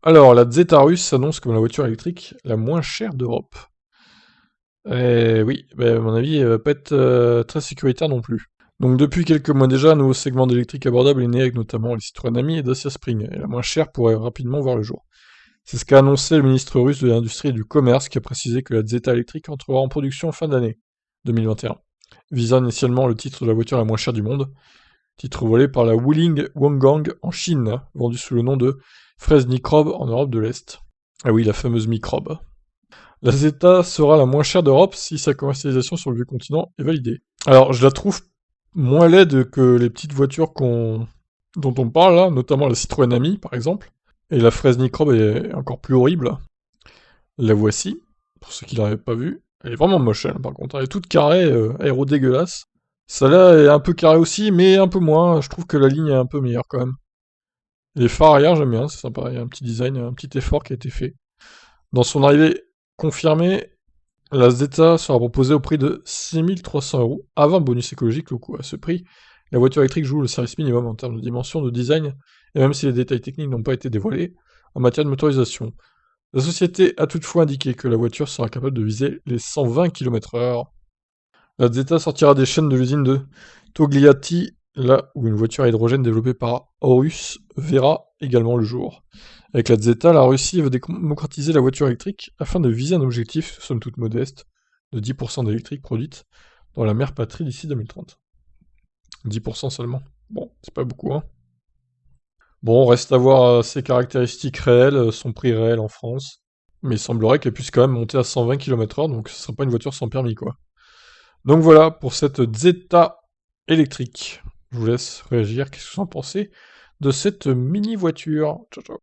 Alors, la Zeta russe s'annonce comme la voiture électrique la moins chère d'Europe. Et oui, à mon avis, elle va pas être très sécuritaire non plus. Donc depuis quelques mois déjà, un nouveau segment d'électrique abordable est né avec notamment les Citroën Ami et Dacia Spring, et la moins chère pourrait rapidement voir le jour. C'est ce qu'a annoncé le ministre russe de l'Industrie et du Commerce qui a précisé que la Zeta électrique entrera en production fin d'année 2021, visant initialement le titre de la voiture la moins chère du monde, titre volé par la Wuling Wanggang en Chine, vendu sous le nom de Fraise Microbe en Europe de l'Est. Ah oui, la fameuse microbe. La Zeta sera la moins chère d'Europe si sa commercialisation sur le vieux continent est validée. Alors, je la trouve moins laide que les petites voitures dont on parle là, notamment la Citroën Ami par exemple. Et la fraise Microbe est encore plus horrible. La voici, pour ceux qui l'avaient pas vue. Elle est vraiment moche, elle, par contre. Elle est toute carrée, aéro dégueulasse. Celle-là est un peu carrée aussi, mais un peu moins. Je trouve que la ligne est un peu meilleure quand même. Les phares arrière, j'aime bien, c'est sympa. Il y a un petit design, un petit effort qui a été fait. Dans son arrivée confirmée, la Zeta sera proposée au prix de 6 300 € avant bonus écologique locaux. À ce prix, la voiture électrique joue le service minimum en termes de dimension, de design, et même si les détails techniques n'ont pas été dévoilés, en matière de motorisation. La société a toutefois indiqué que la voiture sera capable de viser les 120 km/h. La Zeta sortira des chaînes de l'usine de Togliatti, là où une voiture à hydrogène développée par Aurus verra également le jour. Avec la Zeta, la Russie veut démocratiser la voiture électrique afin de viser un objectif, somme toute modeste, de 10% d'électrique produite dans la mère patrie d'ici 2030. 10% seulement. Bon, c'est pas beaucoup, hein. Bon, reste à voir ses caractéristiques réelles, son prix réel en France. Mais il semblerait qu'elle puisse quand même monter à 120 km/h, donc ce serait pas une voiture sans permis, quoi. Donc voilà pour cette Zeta électrique. Je vous laisse réagir, qu'est-ce que vous en pensez de cette mini voiture. Ciao ciao.